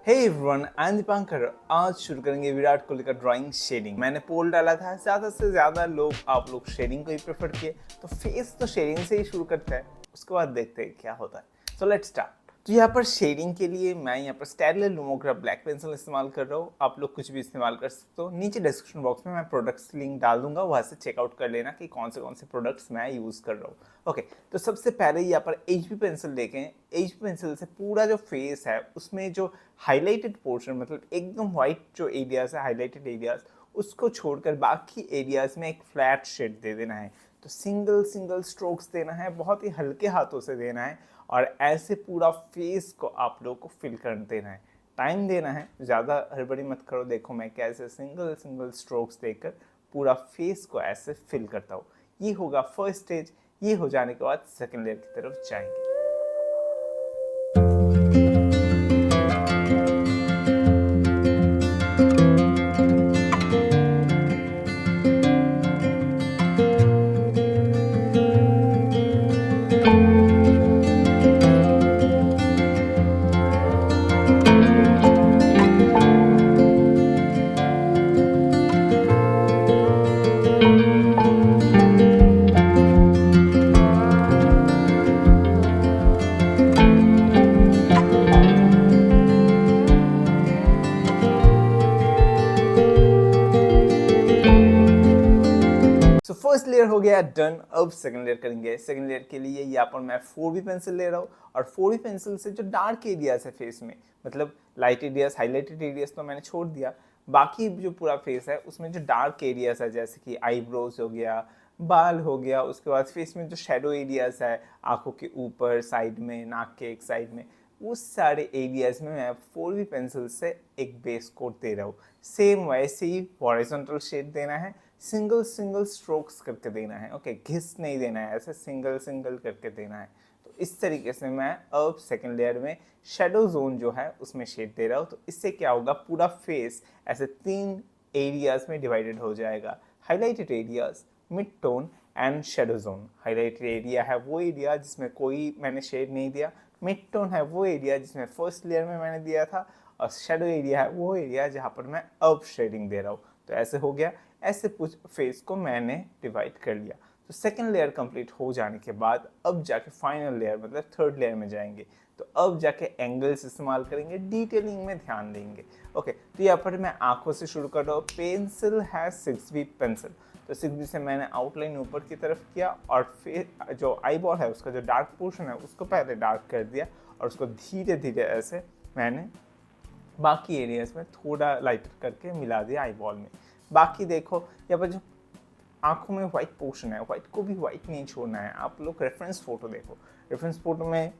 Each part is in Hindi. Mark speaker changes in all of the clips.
Speaker 1: Hey everyone, I am Dipankar. आज शुरू करेंगे विराट कोहली का ड्राइंग शेडिंग। मैंने पोल डाला था, ज़्यादा से ज़्यादा आप लोग शेडिंग को ही प्रेफर किए, तो फेस तो शेडिंग से ही शुरू करते हैं, उसके बाद देखते हैं क्या होता है। So let's start. तो यहाँ पर शेडिंग के लिए मैं यहाँ पर स्टेडलर लुमोग्रा ब्लैक पेंसिल इस्तेमाल कर रहा हूँ। आप लोग कुछ भी इस्तेमाल कर सकते हो। नीचे डिस्क्रिप्शन बॉक्स में मैं प्रोडक्ट्स लिंक डाल दूंगा, वहाँ से चेकआउट कर लेना कि कौन से प्रोडक्ट्स मैं यूज़ कर रहा हूँ। ओके, तो सबसे पहले यहाँ पर एचबी पेंसिल देखें। एचबी पेंसिल से पूरा जो फेस है उसमें जो हाईलाइटेड पोर्शन, मतलब एकदम वाइट जो एरियाज है, हाईलाइटेड एरियाज, उसको छोड़कर बाकी एरियाज में एक फ्लैट शेड दे देना है। तो सिंगल स्ट्रोक्स देना है, बहुत ही हल्के हाथों से देना है और ऐसे पूरा फेस को आप लोगों को फिल कर देना है। टाइम देना है, ज़्यादा हड़बड़ी मत करो। देखो मैं कैसे सिंगल स्ट्रोक्स देकर पूरा फेस को ऐसे फिल करता हूँ। ये होगा फर्स्ट स्टेज। ये हो जाने के बाद सेकेंड लेयर की तरफ जाएंगे। तो फर्स्ट लेयर हो गया डन। अब सेकंड लेयर करेंगे। सेकंड लेयर के लिए यहाँ पर मैं 4B पेंसिल ले रहा हूँ और 4B पेंसिल से जो डार्क एरियाज है फेस में, मतलब लाइट एरियाज, हाईलाइटेड एरियाज तो मैंने छोड़ दिया, बाकी जो पूरा फेस है उसमें जो डार्क एरियाज है, जैसे कि आईब्रोज हो गया, बाल हो गया, उसके बाद फेस में जो शेडो एरियाज है, आंखों के ऊपर, साइड में, नाक के एक साइड में, उस सारे एरियाज में मैं 4B पेंसिल से एक बेस कोट दे रहा हूँ। सेम वैसे ही हॉरिजॉन्टल शेड देना है, सिंगल स्ट्रोक्स करके देना है। ओके, घिस नहीं देना है, ऐसे सिंगल करके देना है। तो इस तरीके से मैं अब सेकंड लेयर में शेडो जोन जो है उसमें शेड दे रहा हूँ। तो इससे क्या होगा, पूरा फेस ऐसे 3 एरियाज में डिवाइडेड हो जाएगा। Highlighted areas, mid tone and shadow zone. Highlighted area है वो एरिया जिसमें कोई मैंने शेड नहीं दिया, मिड टोन है वो एरिया जिसमें फर्स्ट लेयर में मैंने दिया था, और शेडो एरिया है वो एरिया जहाँ पर मैं अब शेडिंग दे रहा हूँ। तो ऐसे हो गया। ऐसे कुछ फेस को मैंने डिवाइड कर लिया। तो सेकंड लेयर कंप्लीट हो जाने के बाद अब जाके फाइनल लेयर, मतलब थर्ड लेयर में जाएंगे। तो अब जाके एंगल्स इस्तेमाल करेंगे, डिटेलिंग में ध्यान देंगे। ओके, तो यहाँ पर मैं आंखों से शुरू कर रहा हूँ। पेंसिल है 6B पेंसिल, तो 6B से मैंने आउटलाइन ऊपर की तरफ किया और फिर जो आई बॉल है उसका जो डार्क पोर्शन है उसको पहले डार्क कर दिया और उसको धीरे धीरे ऐसे मैंने बाकी एरियाज में थोड़ा लाइटर करके मिला दिया आई बॉल में। बाकी देखो यहाँ पर जो आंखों में वाइट पोर्शन है, वाइट को भी वाइट नहीं छोड़ना है। आप लोग रेफरेंस फोटो देखो, रेफरेंस फोटो में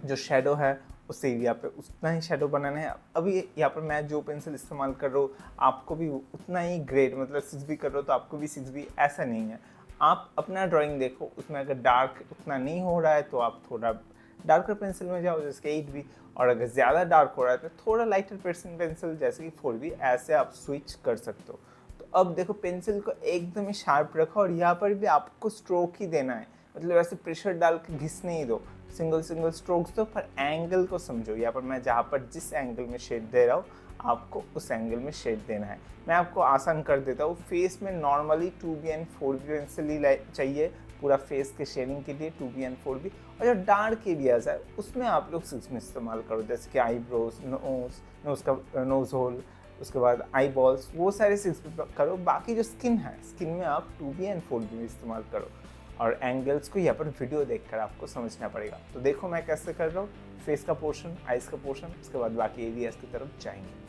Speaker 1: जो शेडो है उस एरिया पे उतना ही शेडो बनाना है। अभी यहाँ पर मैं जो पेंसिल इस्तेमाल कर रहा हूँ आपको भी उतना ही ग्रेड, मतलब 6B कर रहा हो तो आपको भी 6B, ऐसा नहीं है। आप अपना ड्राइंग देखो, उसमें अगर डार्क उतना नहीं हो रहा है तो आप थोड़ा डार्कर पेंसिल में जाओ, जैसे 8B, और अगर ज़्यादा डार्क हो रहा है तो थोड़ा लाइटर पेंसिल जैसे कि 4B, ऐसे आप स्विच कर सकते हो। तो अब देखो पेंसिल को एकदम ही शार्प रखो और यहाँ पर भी आपको स्ट्रोक ही देना है, मतलब ऐसे प्रेशर डाल के घिस नहीं दो, सिंगल स्ट्रोक्स दो, पर एंगल को समझो। यहाँ पर मैं जहाँ पर जिस एंगल में शेड दे रहा हूँ आपको उस एंगल में शेड देना है। मैं आपको आसान कर देता हूँ। फेस में normally 2B and 4B pencil ही चाहिए पूरा फेस के शेडिंग के लिए, 2B एंड 4B। और जो डार्क एरियाज है उसमें आप लोग 6B इस्तेमाल करो, जैसे कि आईब्रोज, नोज का नोज होल, उसके बाद आई बॉल्स, वो सारे 6B करो। बाकी जो स्किन है, स्किन में आप 2B एंड 4B में इस्तेमाल करो। और एंगल्स को यहाँ पर वीडियो देखकर आपको समझना पड़ेगा। तो देखो मैं कैसे कर रहा हूँ। फेस का पोर्शन, आइज का पोर्शन, उसके बाद बाकी एरियाज की तरफ जाएंगे।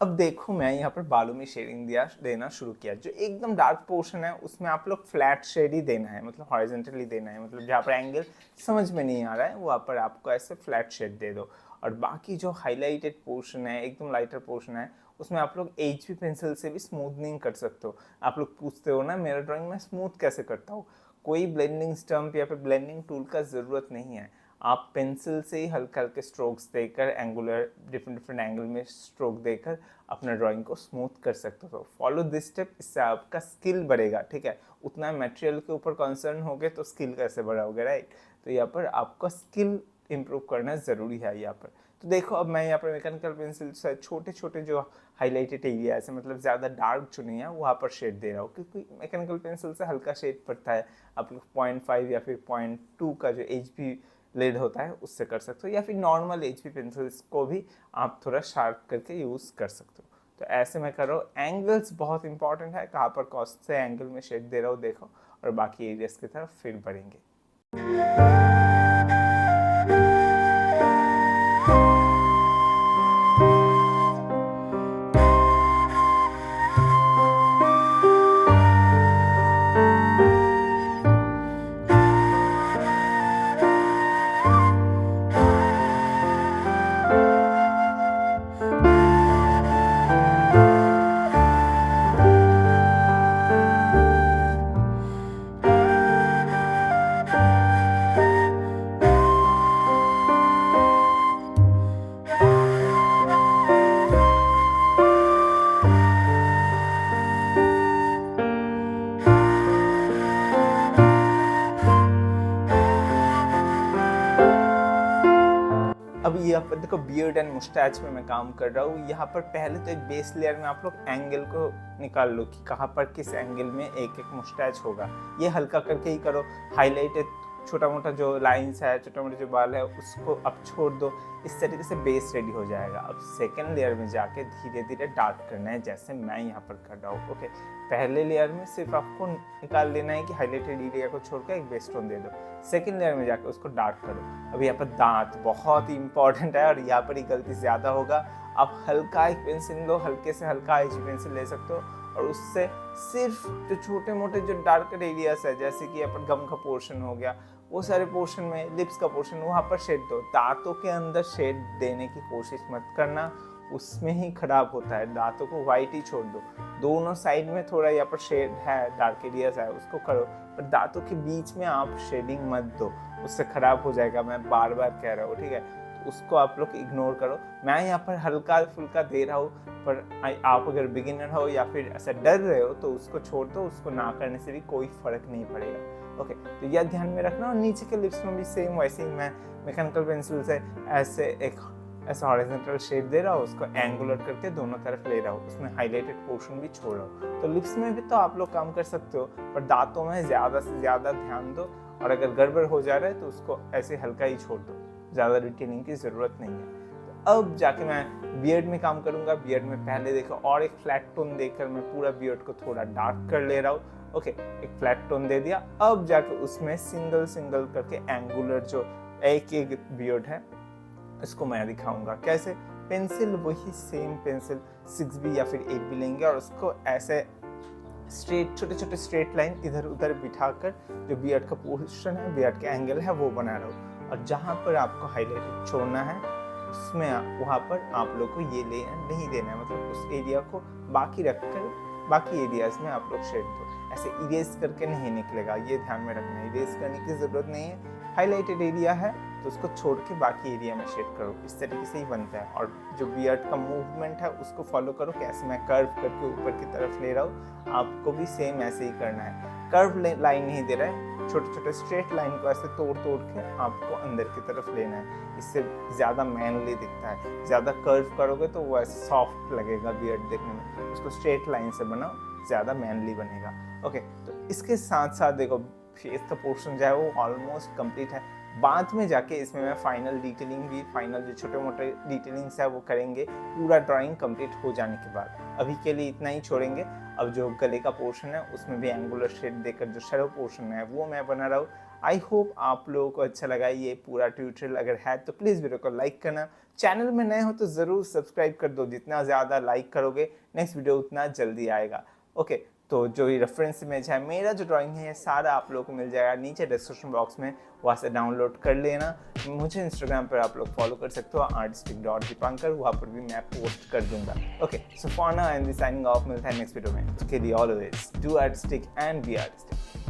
Speaker 1: अब देखो मैं यहाँ पर बालों में शेडिंग देना शुरू किया। जो एकदम डार्क पोर्शन है उसमें आप लोग फ्लैट शेड ही देना है, मतलब हॉरिजॉन्टली देना है, मतलब जहाँ पर एंगल समझ में नहीं आ रहा है वहाँ पर आपको ऐसे फ्लैट शेड दे दो। और बाकी जो हाईलाइटेड पोर्शन है, एकदम लाइटर पोर्शन है, उसमें आप लोग HB पेंसिल से भी स्मूथनिंग कर सकते हो। आप लोग पूछते हो ना मेरा ड्राइंग में स्मूथ कैसे करता हूँ, कोई ब्लेंडिंग स्टम्प या फिर ब्लेंडिंग टूल का ज़रूरत नहीं है। आप पेंसिल से ही हल्के हल्के स्ट्रोक्स देकर, एंगुलर डिफरेंट डिफरेंट एंगल में स्ट्रोक देकर अपना ड्राइंग को स्मूथ कर सकते हो। फॉलो दिस स्टेप, इससे आपका स्किल बढ़ेगा, ठीक है। उतना मटेरियल के ऊपर कंसर्न होगे तो स्किल कैसे बढ़ाओगे, राइट। तो यहाँ पर आपका स्किल इम्प्रूव करना ज़रूरी है यहाँ पर। तो देखो अब मैं यहाँ पर मैकेनिकल पेंसिल से छोटे छोटे जो हाईलाइटेड एरिया है, मतलब ज़्यादा डार्क जो नहीं है वहाँ पर शेड दे रहा हूँ, क्योंकि मैकेनिकल पेंसिल से हल्का शेड पड़ता है। आप लोग 0.5 या फिर 0.2 का जो HB लेड होता है उससे कर सकते हो, या फिर नॉर्मल HB पेंसिल्स को भी आप थोड़ा शार्प करके यूज़ कर सकते हो। तो ऐसे मैं कर रहा हूँ। एंगल्स बहुत इंपॉर्टेंट है, कहाँ पर कौन से एंगल में शेड दे रहा हूँ देखो, और बाकी एरियाज की तरफ फिर बढ़ेंगे। अब यहाँ पर देखो बियर्ड एंड मुस्टैच में मैं काम कर रहा हूँ। यहाँ पर पहले तो एक बेस लेयर में आप लोग एंगल को निकाल लो कि कहाँ पर किस एंगल में एक एक मुस्टैच होगा। ये हल्का करके ही करो। हाईलाइटेड छोटा मोटा जो लाइंस है, छोटा मोटा जो बाल है, उसको अब छोड़ दो। इस तरीके से बेस रेडी हो जाएगा। अब सेकेंड लेयर में जाके धीरे धीरे डार्क करना है, जैसे मैं यहाँ पर कर रहा हूँ। ओके, पहले लेयर में सिर्फ आपको निकाल लेना है कि हाईलाइटेड एरिया को छोड़कर एक बेस टोन दे दो। सेकेंड लेयर में जाकर उसको डार्क करो। अब यहाँ पर दांत बहुत ही इंपॉर्टेंट है और यहाँ पर ही गलती ज़्यादा होगा। आप हल्का एक पेंसिल लो, हल्के से हल्का HB पेंसिल ले सकते हो, और उससे सिर्फ जो छोटे मोटे जो डार्कर एरियाज है, जैसे कि यहाँ पर गम का पोर्शन हो गया, वो सारे पोर्शन में, लिप्स का पोर्शन, वहाँ पर शेड दो। दांतों के अंदर शेड देने की कोशिश मत करना, उसमें ही खराब होता है। दांतों को वाइट ही छोड़ दो। दोनों साइड में थोड़ा यहाँ पर शेड है, डार्क एरियाज है, उसको करो, पर दांतों के बीच में आप शेडिंग मत दो, उससे खराब हो जाएगा। मैं बार बार कह रहा हूँ, ठीक है। तो उसको आप लोग इग्नोर करो। मैं यहाँ पर हल्का फुल्का दे रहा हूँ, पर आप अगर बिगिनर हो या फिर ऐसा डर रहे हो तो उसको छोड़ दो। उसको ना करने से भी कोई फर्क नहीं पड़ेगा। ओके, तो यह ध्यान में रखना। और नीचे के लिप्स में भी सेम वैसे ही मैं मैकेनिकल पेंसिल से ऐसे एक ऐसा हॉरिजॉन्टल शेप दे रहा हूँ, उसको एंगुलर करके दोनों तरफ ले रहा हूँ, उसमें हाईलाइटेड पोर्शन भी छोड़ रहा हूँ। तो लिप्स में भी तो आप लोग काम कर सकते हो, पर दांतों में ज़्यादा से ज़्यादा ध्यान दो। और अगर गड़बड़ हो जा रहा है तो उसको ऐसे हल्का ही छोड़ दो, ज़्यादा डिटेलिंग की ज़रूरत नहीं है। तो अब जाके मैं बियर्ड में काम करूँगा। बियर्ड में पहले देखो और एक फ्लैट टोन देकर मैं पूरा बियर्ड को थोड़ा डार्क कर ले रहा हूँ। ओके, एक फ्लैट टोन दे दिया। अब जाके उसमें सिंगल सिंगल करके एंगुलर जो एक एक बियर्ड है इसको मैं दिखाऊंगा कैसे। पेंसिल वही सेम पेंसिल 6B या फिर 8B लेंगे और उसको ऐसे स्ट्रेट, छोटे छोटे स्ट्रेट लाइन इधर उधर बिठाकर जो बियर्ड का पोर्शन है, बियर्ड के एंगल है, वो बना रहा हूँ। और जहाँ पर आपको हाईलाइटेड छोड़ना है उसमें वहाँ पर आप लोग को ये ले नहीं देना है, मतलब उस एरिया को बाकी रखकर बाकी एरियाज में आप लोग शेड दो। ऐसे इरेज करके नहीं निकलेगा, ये ध्यान में रखना है। इरेज करने की ज़रूरत नहीं है। हाईलाइटेड एरिया है तो उसको छोड़ के बाकी एरिया में शेड करो। इस तरीके से ही बनता है। और जो बियर्ड का मूवमेंट है उसको फॉलो करो, कैसे मैं कर्व करके ऊपर की तरफ ले रहा हूँ, आपको भी सेम ऐसे ही करना है। कर्व लाइन नहीं दे रहा है, छोटे छोटे स्ट्रेट लाइन को ऐसे तोड़ तोड़ के आपको अंदर की तरफ लेना है। इससे ज़्यादा मैनली दिखता है। ज़्यादा कर्व करोगे तो वो ऐसे सॉफ्ट लगेगा बियर्ड देखने में। उसको स्ट्रेट लाइन से बनाओ, ज़्यादा मैनली बनेगा। ओके, तो इसके साथ साथ देखो फेस का पोर्शन जो है वो ऑलमोस्ट कंप्लीट है। बाद में जाके इसमें मैं फाइनल डिटेलिंग भी, फाइनल जो छोटे मोटे डिटेलिंग्स है वो करेंगे पूरा ड्राइंग कंप्लीट हो जाने के बाद। अभी के लिए इतना ही छोड़ेंगे। अब जो गले का पोर्शन है उसमें भी एंगुलर शेड देकर जो शैडो पोर्शन है वो मैं बना रहा हूँ। आई होप आप लोगों को अच्छा लगा ये पूरा ट्यूटोरियल। अगर है तो प्लीज़ वीडियो को लाइक करना, चैनल में नए हो तो ज़रूर सब्सक्राइब कर दो। जितना ज़्यादा लाइक करोगे नेक्स्ट वीडियो उतना जल्दी आएगा। ओके, तो जो ये रेफरेंस इमेज है, मेरा जो ड्राइंग है, सारा आप लोगों को मिल जाएगा नीचे डिस्क्रिप्शन बॉक्स में, वहाँ से डाउनलोड कर लेना। मुझे इंस्टाग्राम पर आप लोग फॉलो कर सकते हो artistic.dipankar, वहाँ पर भी मैं पोस्ट कर दूंगा। Okay, so for now I am signing off. मिलता है नेक्स्ट वीडियो में। उसके लिए always do artistic and be artistic.